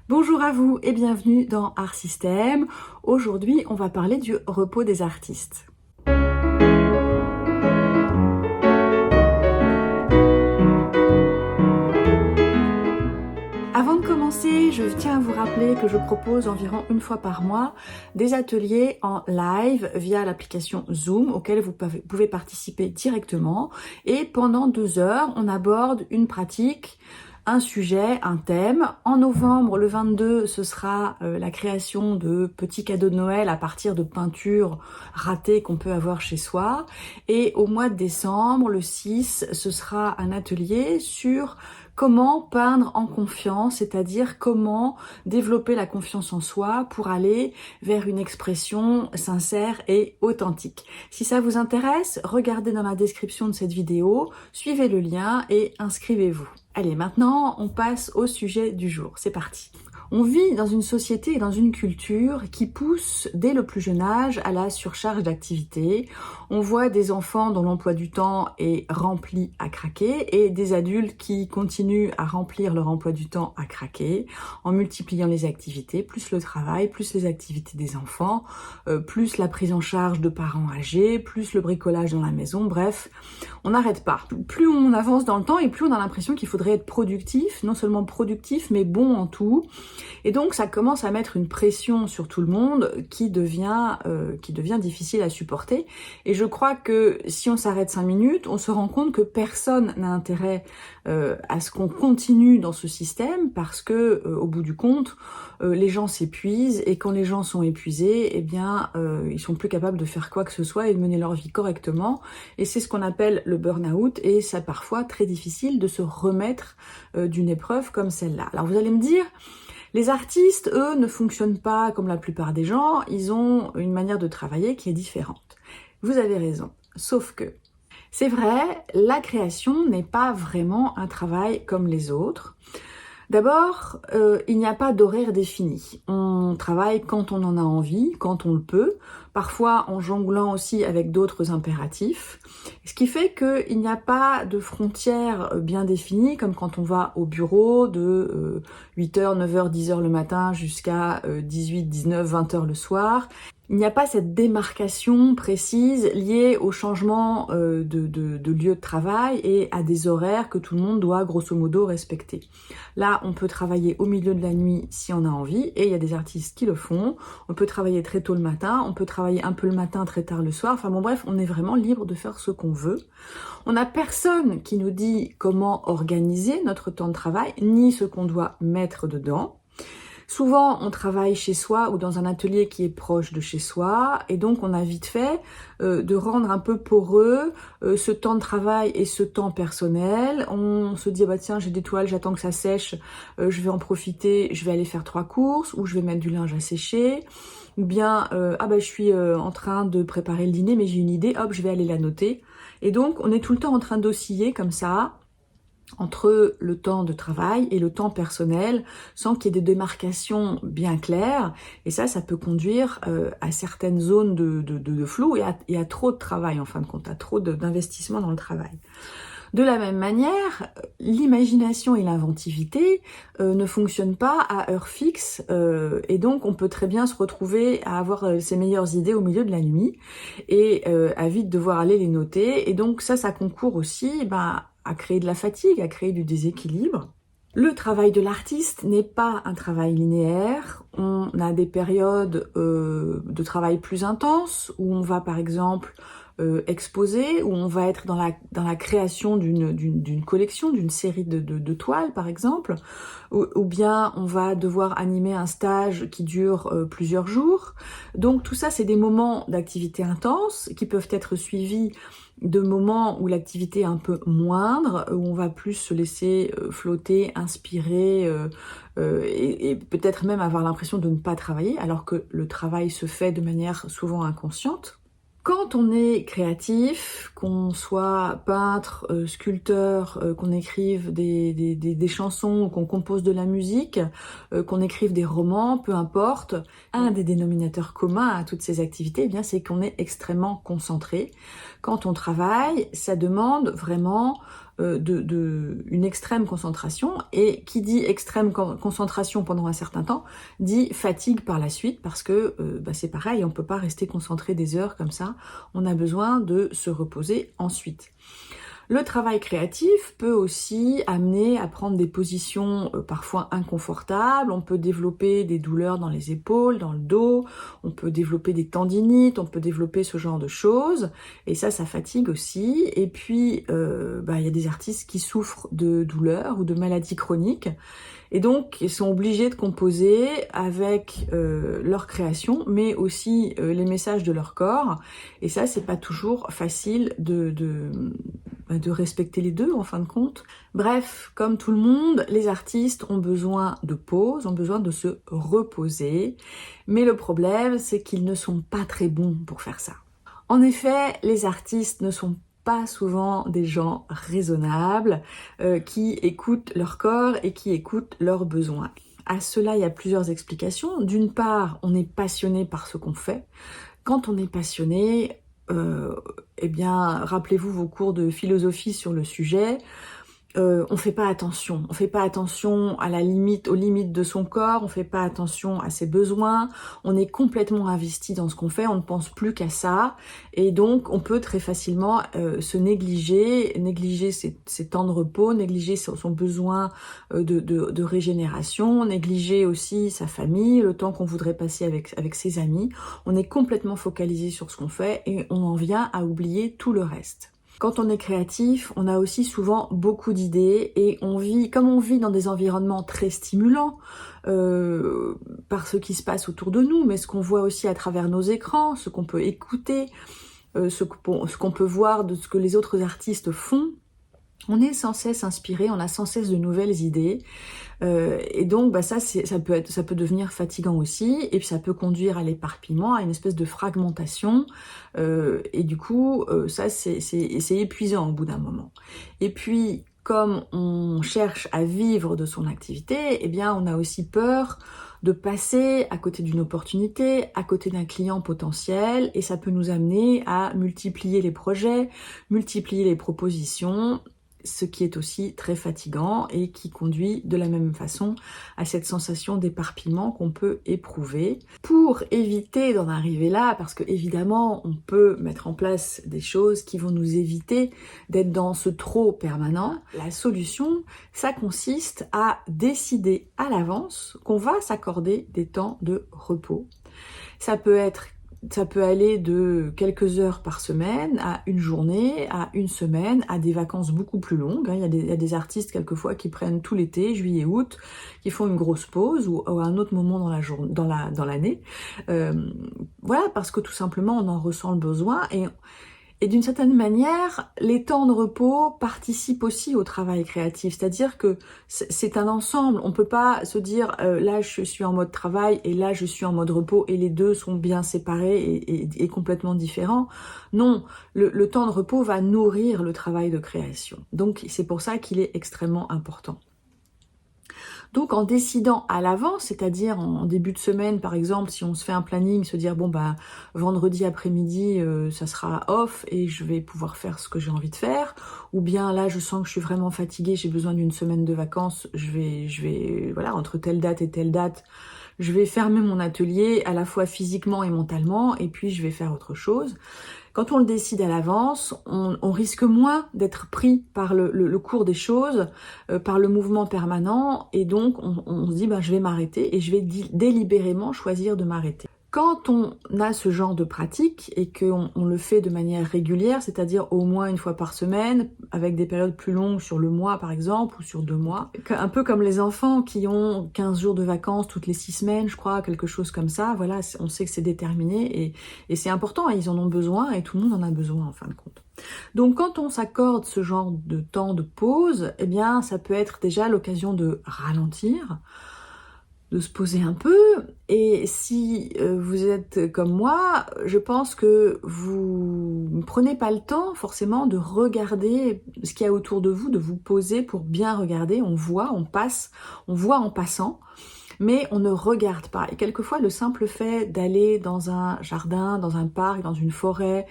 Bonjour à vous et bienvenue dans Art System. Aujourd'hui, on va parler du repos des artistes. Avant de commencer, je tiens à vous rappeler que je propose environ une fois par mois des ateliers en live via l'application Zoom auxquels vous pouvez participer directement. Et pendant 2 heures, on aborde une pratique, un sujet, un thème. En novembre, le 22, ce sera la création de petits cadeaux de Noël à partir de peintures ratées qu'on peut avoir chez soi. Et au mois de décembre, le 6, ce sera un atelier sur comment peindre en confiance, c'est-à-dire comment développer la confiance en soi pour aller vers une expression sincère et authentique. Si ça vous intéresse, regardez dans la description de cette vidéo, suivez le lien et inscrivez-vous. Allez, maintenant, on passe au sujet du jour. C'est parti. On vit dans une société et dans une culture qui pousse dès le plus jeune âge à la surcharge d'activités. On voit des enfants dont l'emploi du temps est rempli à craquer et des adultes qui continuent à remplir leur emploi du temps à craquer en multipliant les activités, plus le travail, plus les activités des enfants, plus la prise en charge de parents âgés, plus le bricolage dans la maison, bref, on n'arrête pas. Plus on avance dans le temps et plus on a l'impression qu'il faudrait être productif, non seulement productif mais bon en tout. Et donc ça commence à mettre une pression sur tout le monde qui devient difficile à supporter. Et je crois que si on s'arrête 5 minutes, on se rend compte que personne n'a intérêt à ce qu'on continue dans ce système parce que au bout du compte, les gens s'épuisent et quand les gens sont épuisés, eh bien ils sont plus capables de faire quoi que ce soit et de mener leur vie correctement. Et c'est ce qu'on appelle le burn-out et c'est parfois très difficile de se remettre d'une épreuve comme celle-là. Alors vous allez me dire, les artistes, eux, ne fonctionnent pas comme la plupart des gens, ils ont une manière de travailler qui est différente. Vous avez raison, sauf que, c'est vrai, la création n'est pas vraiment un travail comme les autres. D'abord, il n'y a pas d'horaire défini. On travaille quand on en a envie, quand on le peut, parfois en jonglant aussi avec d'autres impératifs. Ce qui fait qu'il n'y a pas de frontières bien définies, comme quand on va au bureau de 8h, 9h, 10h le matin jusqu'à 18, 19, 20h le soir. Il n'y a pas cette démarcation précise liée au changement de lieu de travail et à des horaires que tout le monde doit grosso modo respecter. Là, on peut travailler au milieu de la nuit si on a envie, et il y a des artistes qui le font. On peut travailler très tôt le matin, on peut travailler un peu le matin, très tard le soir. Enfin bon bref, on est vraiment libre de faire ce qu'on veut. On n'a personne qui nous dit comment organiser notre temps de travail, ni ce qu'on doit mettre dedans. Souvent, on travaille chez soi ou dans un atelier qui est proche de chez soi et donc on a vite fait de rendre un peu poreux ce temps de travail et ce temps personnel. On se dit, ah bah tiens, j'ai des toiles, j'attends que ça sèche, je vais en profiter, je vais aller faire 3 courses ou je vais mettre du linge à sécher. Ou bien, ah bah je suis en train de préparer le dîner mais j'ai une idée, hop, je vais aller la noter. Et donc, on est tout le temps en train d'osciller comme ça, entre le temps de travail et le temps personnel, sans qu'il y ait des démarcations bien claires. Et ça peut conduire à certaines zones de flou et à trop de travail, en fin de compte, à trop d'investissement dans le travail. De la même manière, l'imagination et l'inventivité ne fonctionnent pas à heure fixe et donc on peut très bien se retrouver à avoir ses meilleures idées au milieu de la nuit et à vite devoir aller les noter. Et donc ça concourt aussi à créer de la fatigue, à créer du déséquilibre. Le travail de l'artiste n'est pas un travail linéaire. On a des périodes de travail plus intenses où on va par exemple exposer, où on va être dans la création d'une collection, d'une série de toiles par exemple, ou bien on va devoir animer un stage qui dure plusieurs jours. Donc tout ça, c'est des moments d'activité intense qui peuvent être suivis de moments où l'activité est un peu moindre, où on va plus se laisser flotter, inspirer et peut-être même avoir l'impression de ne pas travailler, alors que le travail se fait de manière souvent inconsciente. Quand on est créatif, qu'on soit peintre, sculpteur, qu'on écrive des chansons ou qu'on compose de la musique, qu'on écrive des romans, peu importe, un des dénominateurs communs à toutes ces activités, eh bien, c'est qu'on est extrêmement concentré. Quand on travaille, ça demande vraiment une extrême concentration, et qui dit extrême concentration pendant un certain temps, dit fatigue par la suite, parce que c'est pareil, on ne peut pas rester concentré des heures comme ça, on a besoin de se reposer ensuite. Le travail créatif peut aussi amener à prendre des positions parfois inconfortables, on peut développer des douleurs dans les épaules, dans le dos, on peut développer des tendinites, on peut développer ce genre de choses, et ça fatigue aussi. Et puis, il y a des artistes qui souffrent de douleurs ou de maladies chroniques, et donc ils sont obligés de composer avec leur création, mais aussi les messages de leur corps, et ça c'est pas toujours facile de respecter les deux en fin de compte. Bref, comme tout le monde, les artistes ont besoin de pause, ont besoin de se reposer, mais le problème c'est qu'ils ne sont pas très bons pour faire ça. En effet, les artistes ne sont pas souvent des gens raisonnables, qui écoutent leur corps et qui écoutent leurs besoins. À cela, il y a plusieurs explications. D'une part, on est passionné par ce qu'on fait. Quand on est passionné, rappelez-vous vos cours de philosophie sur le sujet, on fait pas attention à aux limites de son corps, on fait pas attention à ses besoins, on est complètement investi dans ce qu'on fait, on ne pense plus qu'à ça, et donc on peut très facilement se négliger ses temps de repos, négliger son besoin de régénération, négliger aussi sa famille, le temps qu'on voudrait passer avec ses amis. On est complètement focalisé sur ce qu'on fait et on en vient à oublier tout le reste. Quand on est créatif, on a aussi souvent beaucoup d'idées, et comme on vit dans des environnements très stimulants par ce qui se passe autour de nous, mais ce qu'on voit aussi à travers nos écrans, ce qu'on peut écouter, ce qu'on peut voir de ce que les autres artistes font, on est sans cesse inspiré, on a sans cesse de nouvelles idées, et donc ça peut devenir fatigant aussi, et puis ça peut conduire à l'éparpillement, à une espèce de fragmentation, et du coup c'est épuisant au bout d'un moment. Et puis comme on cherche à vivre de son activité, eh bien on a aussi peur de passer à côté d'une opportunité, à côté d'un client potentiel, et ça peut nous amener à multiplier les projets, multiplier les propositions, ce qui est aussi très fatigant et qui conduit de la même façon à cette sensation d'éparpillement qu'on peut éprouver. Pour éviter d'en arriver là, parce que évidemment on peut mettre en place des choses qui vont nous éviter d'être dans ce trop permanent, la solution, ça consiste à décider à l'avance qu'on va s'accorder des temps de repos. Ça peut aller de quelques heures par semaine à une journée, à une semaine, à des vacances beaucoup plus longues. Il y a des artistes quelquefois qui prennent tout l'été, juillet, août, qui font une grosse pause ou à un autre moment dans l'année. Voilà, parce que tout simplement on en ressent le besoin, et d'une certaine manière, les temps de repos participent aussi au travail créatif. C'est-à-dire que c'est un ensemble. On peut pas se dire là je suis en mode travail et là je suis en mode repos, et les deux sont bien séparés et complètement différents. Non, le temps de repos va nourrir le travail de création. Donc c'est pour ça qu'il est extrêmement important. Donc en décidant à l'avance, c'est-à-dire en début de semaine par exemple, si on se fait un planning, se dire vendredi après-midi ça sera off et je vais pouvoir faire ce que j'ai envie de faire, ou bien là je sens que je suis vraiment fatiguée, j'ai besoin d'une semaine de vacances, je vais voilà, entre telle date et telle date, je vais fermer mon atelier à la fois physiquement et mentalement, et puis je vais faire autre chose. Quand on le décide à l'avance, on risque moins d'être pris par le cours des choses, par le mouvement permanent, et donc on se dit je vais m'arrêter, et je vais délibérément choisir de m'arrêter. Quand on a ce genre de pratique et qu'on le fait de manière régulière, c'est-à-dire au moins une fois par semaine, avec des périodes plus longues sur le mois par exemple, ou sur 2 mois, un peu comme les enfants qui ont 15 jours de vacances toutes les 6 semaines, je crois, quelque chose comme ça, voilà, on sait que c'est déterminé, et c'est important, ils en ont besoin, et tout le monde en a besoin en fin de compte. Donc quand on s'accorde ce genre de temps de pause, eh bien ça peut être déjà l'occasion de ralentir, de se poser un peu, et si vous êtes comme moi, je pense que vous ne prenez pas le temps forcément de regarder ce qu'il y a autour de vous, de vous poser pour bien regarder, on voit en passant, mais on ne regarde pas. Et quelquefois, le simple fait d'aller dans un jardin, dans un parc, dans une forêt,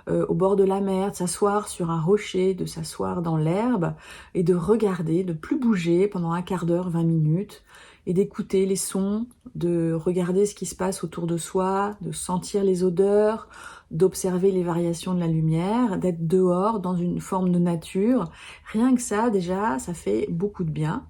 au bord de la mer, de s'asseoir sur un rocher, de s'asseoir dans l'herbe et de regarder, de plus bouger pendant un quart d'heure, 20 minutes, et d'écouter les sons, de regarder ce qui se passe autour de soi, de sentir les odeurs, d'observer les variations de la lumière, d'être dehors dans une forme de nature. Rien que ça, déjà, ça fait beaucoup de bien.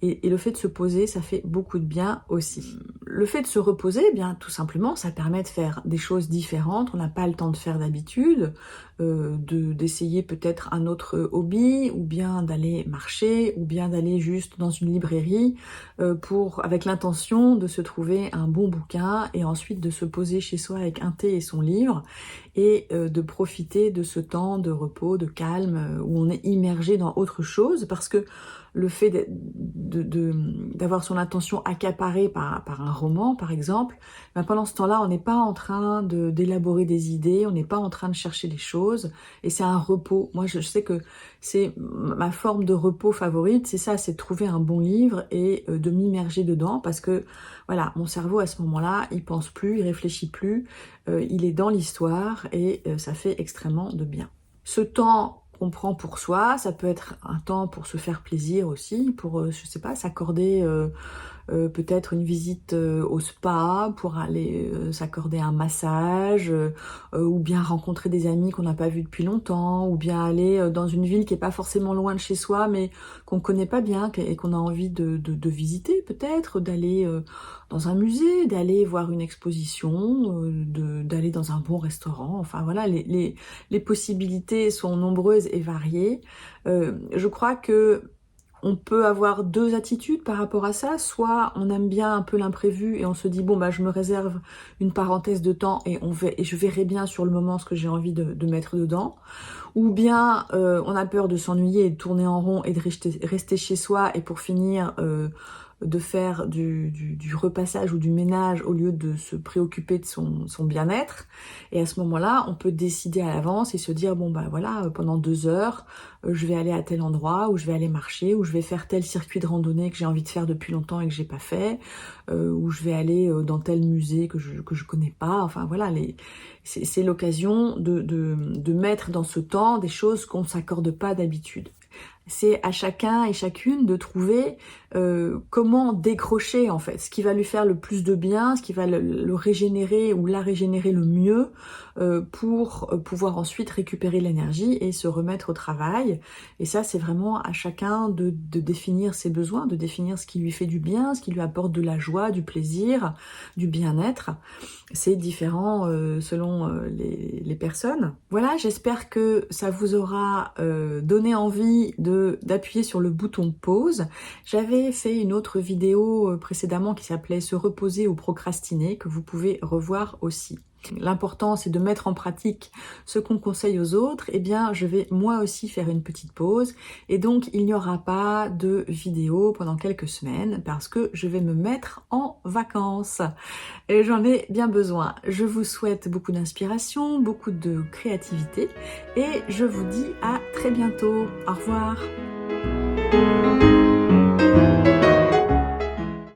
Et le fait de se poser, ça fait beaucoup de bien aussi. Le fait de se reposer, eh bien tout simplement, ça permet de faire des choses différentes. On n'a pas le temps de faire d'habitude, d'essayer peut-être un autre hobby, ou bien d'aller marcher, ou bien d'aller juste dans une librairie avec l'intention de se trouver un bon bouquin et ensuite de se poser chez soi avec un thé et son livre et de profiter de ce temps de repos, de calme, où on est immergé dans autre chose, parce que le fait d'avoir son attention accaparée par un roman, par exemple, ben pendant ce temps-là, on n'est pas en train d'élaborer des idées, on n'est pas en train de chercher des choses, et c'est un repos. Moi, je sais que c'est ma forme de repos favorite, c'est ça, c'est de trouver un bon livre et de m'immerger dedans, parce que, voilà, mon cerveau, à ce moment-là, il pense plus, il réfléchit plus, il est dans l'histoire, et ça fait extrêmement de bien. Ce temps qu'on prend pour soi, ça peut être un temps pour se faire plaisir aussi, pour, je sais pas, s'accorder peut-être une visite au spa, pour aller s'accorder un massage, ou bien rencontrer des amis qu'on n'a pas vus depuis longtemps, ou bien aller dans une ville qui est pas forcément loin de chez soi, mais qu'on connaît pas bien et qu'on a envie de visiter peut-être, d'aller dans un musée, d'aller voir une exposition, d'aller dans un bon restaurant. Enfin voilà, les possibilités sont nombreuses et variées. Je crois que on peut avoir deux attitudes par rapport à ça. Soit on aime bien un peu l'imprévu et on se dit bon bah je me réserve une parenthèse de temps et je verrai bien sur le moment ce que j'ai envie de mettre dedans. Ou bien on a peur de s'ennuyer et de tourner en rond et de rester chez soi, et pour finir de faire du repassage ou du ménage au lieu de se préoccuper de son bien-être. Et à ce moment-là, on peut décider à l'avance et se dire bon bah voilà, pendant 2 heures, je vais aller à tel endroit, ou je vais aller marcher, ou je vais faire tel circuit de randonnée que j'ai envie de faire depuis longtemps et que j'ai pas fait, ou je vais aller dans tel musée que je connais pas. Enfin voilà, c'est l'occasion de mettre dans ce temps des choses qu'on ne s'accorde pas d'habitude. C'est à chacun et chacune de trouver comment décrocher en fait, ce qui va lui faire le plus de bien, ce qui va le régénérer ou la régénérer le mieux pour pouvoir ensuite récupérer l'énergie et se remettre au travail. Et ça, c'est vraiment à chacun de définir ses besoins, de définir ce qui lui fait du bien, ce qui lui apporte de la joie, du plaisir, du bien-être. C'est différent selon les personnes. Voilà, j'espère que ça vous aura donné envie d'appuyer sur le bouton pause. J'avais fait une autre vidéo précédemment qui s'appelait se reposer ou procrastiner, que vous pouvez revoir aussi. L'important, c'est de mettre en pratique ce qu'on conseille aux autres. Eh bien, je vais moi aussi faire une petite pause, et donc il n'y aura pas de vidéo pendant quelques semaines parce que je vais me mettre en vacances et j'en ai bien besoin. Je vous souhaite beaucoup d'inspiration, beaucoup de créativité, et je vous dis à très bientôt. Au revoir.